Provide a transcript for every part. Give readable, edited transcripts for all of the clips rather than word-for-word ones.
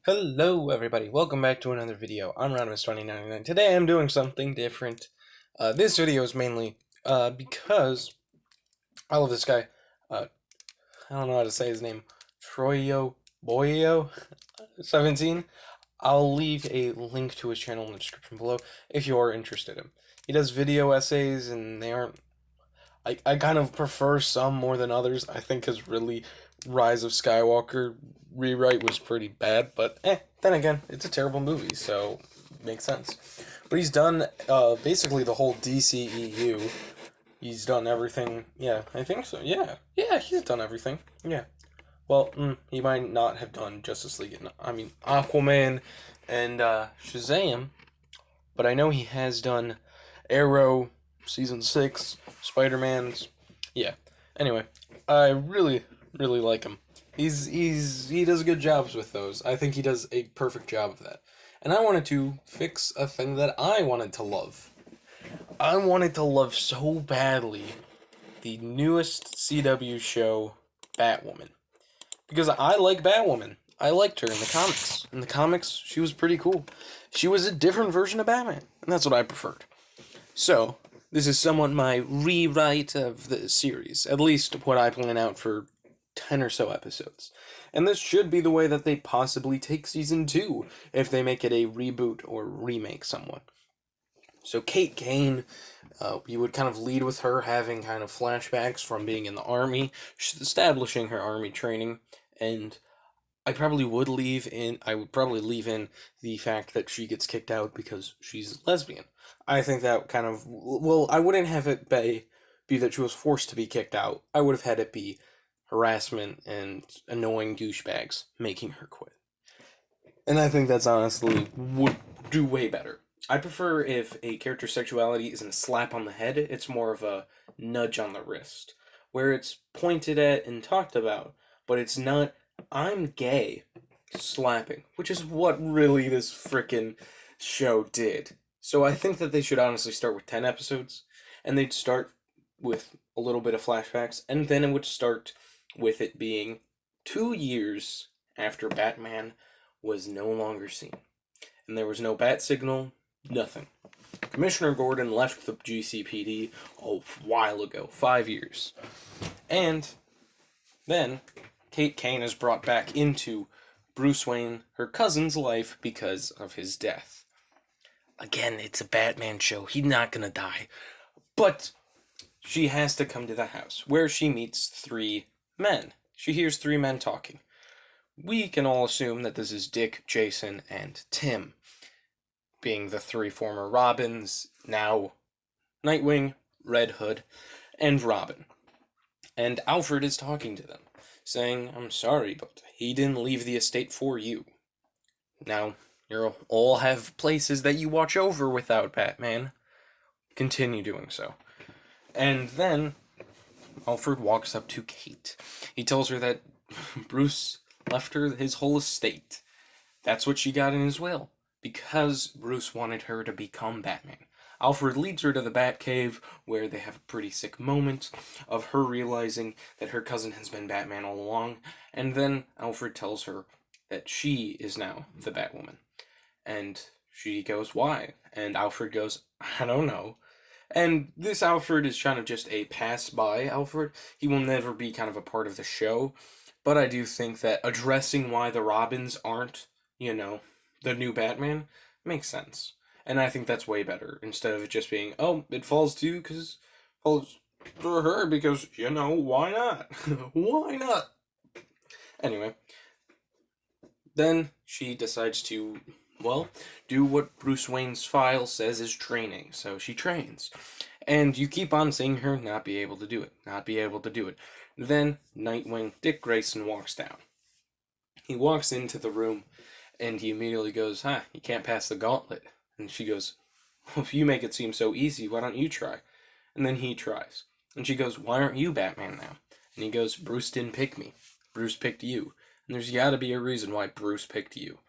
Hello everybody, welcome back to another video. I'm Rodimus2099. Today I'm doing something different. This video is mainly because I love this guy. I don't know how to say his name. Troyoboyo17. I'll leave a link to his channel in the description below if you are interested in him. He does video essays and they aren't... I kind of prefer some more than others. I think his really Rise of Skywalker rewrite was pretty bad, but then again, it's a terrible movie, so makes sense. But he's done basically the whole DCEU. He's done everything. Yeah, I think so. Yeah, he's done everything. Yeah. Well, he might not have done Justice League. I mean, Aquaman and Shazam, but I know he has done Arrow, Season 6, Spider-Man's. Yeah. Anyway, I really like him. He does good jobs with those. I think he does a perfect job of that. And I wanted to fix a thing that I wanted to love. I wanted to love so badly the newest CW show, Batwoman. Because I like Batwoman. I liked her in the comics. In the comics, she was pretty cool. She was a different version of Batman, and that's what I preferred. So, this is somewhat my rewrite of the series, at least what I plan out for 10 or so episodes. And this should be the way that they possibly take Season 2, if they make it a reboot or remake somewhat. So Kate Cain, you would kind of lead with her having kind of flashbacks from being in the army, establishing her army training, and I would probably leave in the fact that she gets kicked out because she's lesbian. I think that kind of, well, I wouldn't have it be that she was forced to be kicked out. I would have had it be harassment and annoying douchebags making her quit. And I think that's honestly would do way better. I prefer if a character's sexuality isn't a slap on the head, it's more of a nudge on the wrist, where it's pointed at and talked about, but it's not, I'm gay, slapping, which is what really this frickin' show did. So I think that they should honestly start with 10 episodes, and they'd start with a little bit of flashbacks, and then it would start with it being 2 years after Batman was no longer seen. And there was no bat signal, nothing. Commissioner Gordon left the GCPD a while ago, 5 years. And then Kate Cain is brought back into Bruce Wayne, her cousin's life, because of his death. Again, it's a Batman show. He's not gonna die. But she has to come to the house, where she meets 3 men. She hears 3 men talking. We can all assume that this is Dick, Jason, and Tim, being the 3 former Robins, now Nightwing, Red Hood, and Robin. And Alfred is talking to them, saying, I'm sorry, but he didn't leave the estate for you. Now, you all have places that you watch over without Batman. Continue doing so. And then Alfred walks up to Kate. He tells her that Bruce left her his whole estate. That's what she got in his will, because Bruce wanted her to become Batman. Alfred leads her to the Batcave, where they have a pretty sick moment of her realizing that her cousin has been Batman all along, and then Alfred tells her that she is now the Batwoman. And she goes, why? And Alfred goes, I don't know. And this Alfred is kind of just a pass-by Alfred. He will never be kind of a part of the show. But I do think that addressing why the Robins aren't, the new Batman makes sense. And I think that's way better, instead of it just being, oh, it falls to her because, why not? Why not? Anyway. Then she decides to, do what Bruce Wayne's file says is training. So she trains. And you keep on seeing her not be able to do it. Then Nightwing, Dick Grayson, walks down. He walks into the room, and he immediately goes, you can't pass the gauntlet. And she goes, well, if you make it seem so easy, why don't you try? And then he tries. And she goes, why aren't you Batman now? And he goes, Bruce didn't pick me. Bruce picked you. And there's gotta be a reason why Bruce picked you.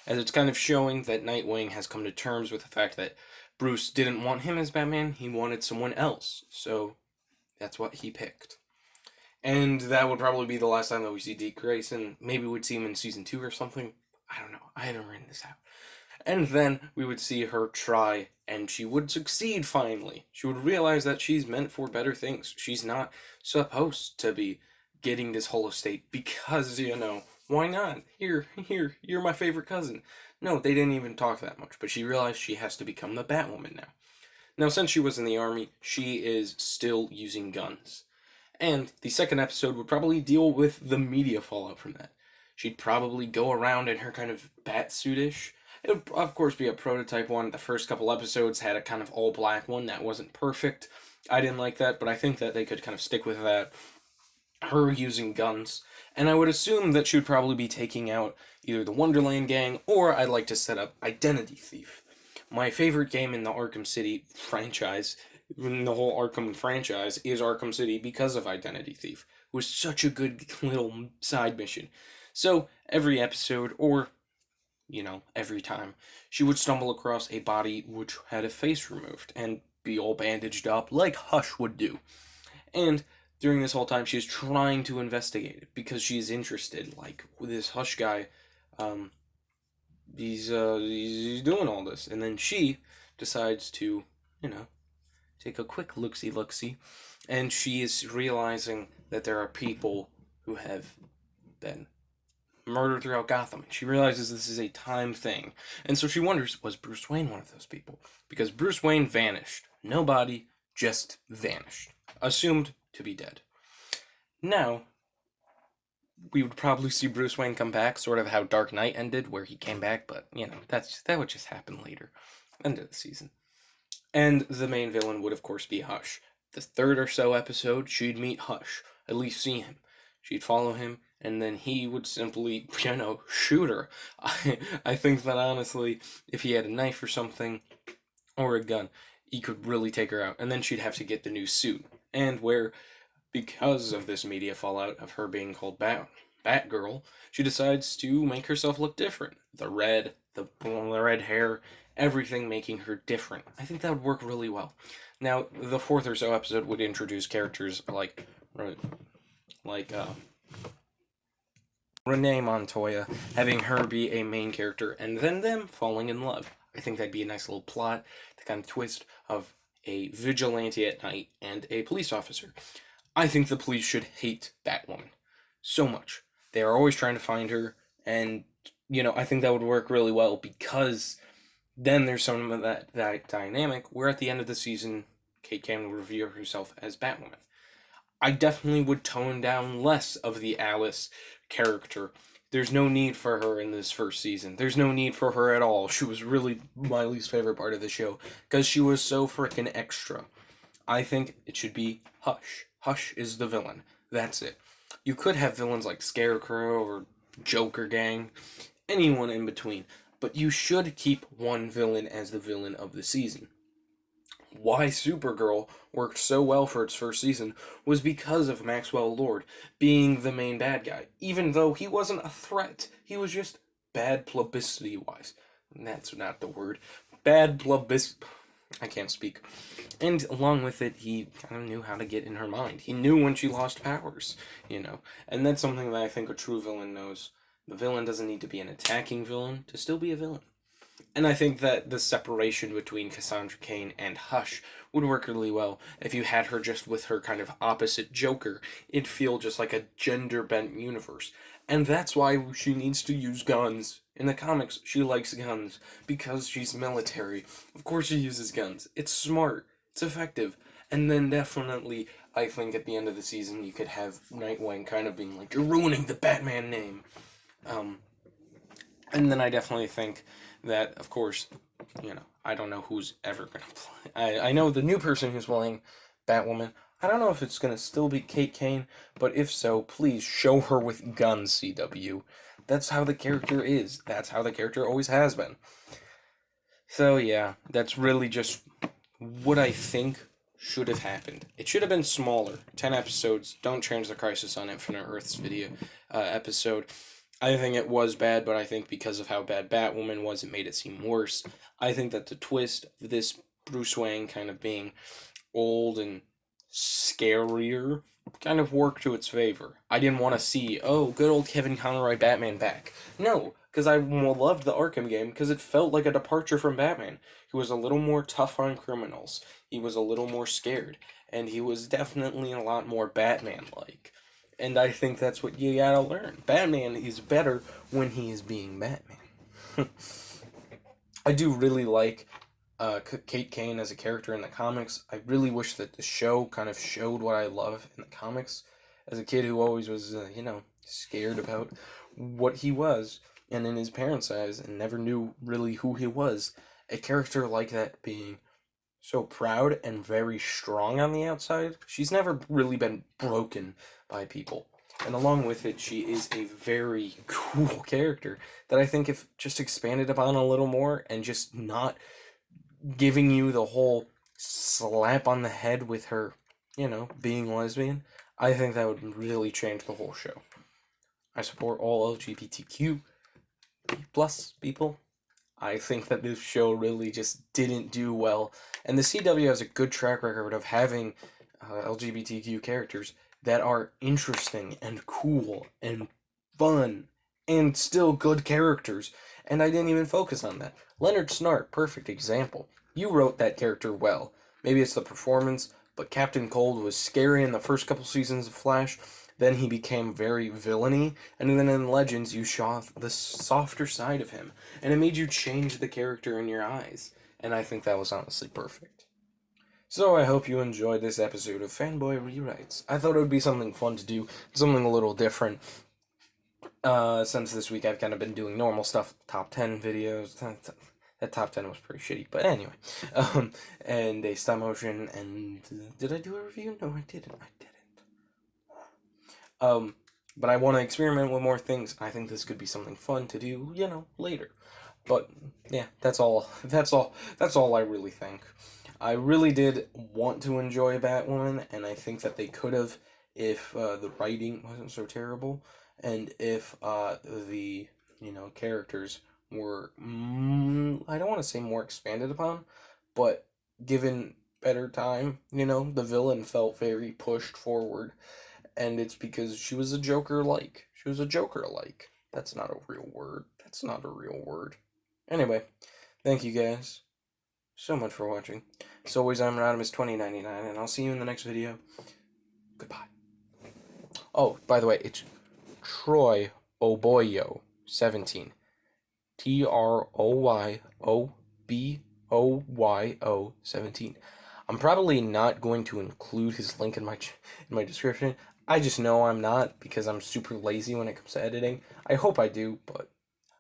As it's kind of showing that Nightwing has come to terms with the fact that Bruce didn't want him as Batman, he wanted someone else. So that's what he picked. And that would probably be the last time that we see Dick Grayson. Maybe we'd see him in Season 2 or something. I don't know. I haven't written this out. And then we would see her try, and she would succeed finally. She would realize that she's meant for better things. She's not supposed to be getting this whole estate because, why not? Here, you're my favorite cousin. No, they didn't even talk that much, but she realized she has to become the Batwoman now. Now, since she was in the army, she is still using guns. And the second episode would probably deal with the media fallout from that. She'd probably go around in her kind of bat suit-ish. It would, of course, be a prototype one. The first couple episodes had a kind of all-black one that wasn't perfect. I didn't like that, but I think that they could kind of stick with that. Her using guns. And I would assume that she would probably be taking out either the Wonderland gang, or I'd like to set up Identity Thief. My favorite game in the Arkham City franchise, in the whole Arkham franchise, is Arkham City because of Identity Thief. It was such a good little side mission. So, every episode, or, every time, she would stumble across a body which had a face removed, and be all bandaged up, like Hush would do. And during this whole time, she's trying to investigate it, because she's interested, like, with this Hush guy, he's doing all this. And then she decides to, take a quick look-see, and she is realizing that there are people who have been murdered throughout Gotham. And she realizes this is a time thing. And so she wonders, was Bruce Wayne one of those people? Because Bruce Wayne vanished. No body, just vanished. Assumed to be dead. Now, we would probably see Bruce Wayne come back, sort of how Dark Knight ended, where he came back, but, that would just happen later. End of the season. And the main villain would, of course, be Hush. The third or so episode, she'd meet Hush, at least see him. She'd follow him, and then he would simply, shoot her. I think that, honestly, if he had a knife or something, or a gun, he could really take her out. And then she'd have to get the new suit. And where, because of this media fallout of her being called Batgirl, she decides to make herself look different. The red hair, everything making her different. I think that would work really well. Now, the fourth or so episode would introduce characters like Renee Montoya, having her be a main character, and then them falling in love. I think that'd be a nice little plot, the kind of twist of a vigilante at night and a police officer. I think the police should hate Batwoman so much. They are always trying to find her, and, I think that would work really well, because then there's some of that dynamic where at the end of the season, Kate Cain would reveal herself as Batwoman. I definitely would tone down less of the Alice character. There's no need for her in this first season. There's no need for her at all. She was really my least favorite part of the show, because she was so freaking extra. I think it should be Hush. Hush is the villain. That's it. You could have villains like Scarecrow or Joker Gang, anyone in between, but you should keep one villain as the villain of the season. Why Supergirl worked so well for its first season was because of Maxwell Lord being the main bad guy, even though he wasn't a threat. He was just bad publicity-wise. That's not the word. Bad publicity. I can't speak. And along with it, he kind of knew how to get in her mind. He knew when she lost powers, And that's something that I think a true villain knows. The villain doesn't need to be an attacking villain to still be a villain. And I think that the separation between Cassandra Cain and Hush would work really well. If you had her just with her kind of opposite Joker, it'd feel just like a gender-bent universe. And that's why she needs to use guns. In the comics, she likes guns because she's military. Of course she uses guns. It's smart. It's effective. And then definitely, I think at the end of the season, you could have Nightwing kind of being like, you're ruining the Batman name. And then I definitely think that, of course, I don't know who's ever going to play. I know the new person who's playing Batwoman. I don't know if it's going to still be Kate Cain, but if so, please show her with guns, CW. That's how the character is. That's how the character always has been. So, yeah, that's really just what I think should have happened. It should have been smaller. 10 episodes. Don't change the Crisis on Infinite Earths video episode. I think it was bad, but I think because of how bad Batwoman was, it made it seem worse. I think that the twist of this Bruce Wayne kind of being old and scarier kind of worked to its favor. I didn't want to see, good old Kevin Conroy Batman back. No, because I loved the Arkham game because it felt like a departure from Batman. He was a little more tough on criminals. He was a little more scared, and he was definitely a lot more Batman-like. And I think that's what you gotta learn. Batman is better when he is being Batman. I do really like Kate Cain as a character in the comics. I really wish that the show kind of showed what I love in the comics. As a kid who always was, scared about what he was, and in his parents' eyes, and never knew really who he was, a character like that being so proud and very strong on the outside, she's never really been broken by people. And along with it, she is a very cool character that I think if just expanded upon a little more and just not giving you the whole slap on the head with her, being lesbian, I think that would really change the whole show. I support all LGBTQ plus people. I think that this show really just didn't do well. And the CW has a good track record of having LGBTQ characters that are interesting and cool and fun and still good characters. And I didn't even focus on that. Leonard Snart, perfect example. You wrote that character well. Maybe it's the performance, but Captain Cold was scary in the first couple seasons of Flash. Then he became very villainy, and then in Legends you saw the softer side of him, and it made you change the character in your eyes, and I think that was honestly perfect. So I hope you enjoyed this episode of Fanboy Rewrites. I thought it would be something fun to do, something a little different, since this week I've kind of been doing normal stuff, top 10 videos. That top 10 was pretty shitty, but anyway. And a stop motion, and did I do a review? No, I didn't. But I want to experiment with more things. I think this could be something fun to do, later. But yeah, that's all. That's all I really think. I really did want to enjoy Batwoman, and I think that they could have if the writing wasn't so terrible, and if the characters were I don't want to say more expanded upon, but given better time. The villain felt very pushed forward, and it's because she was a Joker-like. She was a Joker-like. That's not a real word. That's not a real word. Anyway, thank you guys so much for watching. As always, I'm Rodimus2099, and I'll see you in the next video. Goodbye. Oh, by the way, it's Troyoboyo17. Troyoboyo17. I'm probably not going to include his link in my description. I just know I'm not because I'm super lazy when it comes to editing. I hope I do, but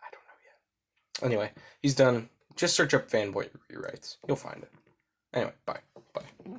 I don't know yet. Anyway, he's done. Just search up Fanboy Rewrites. You'll find it. Anyway, bye.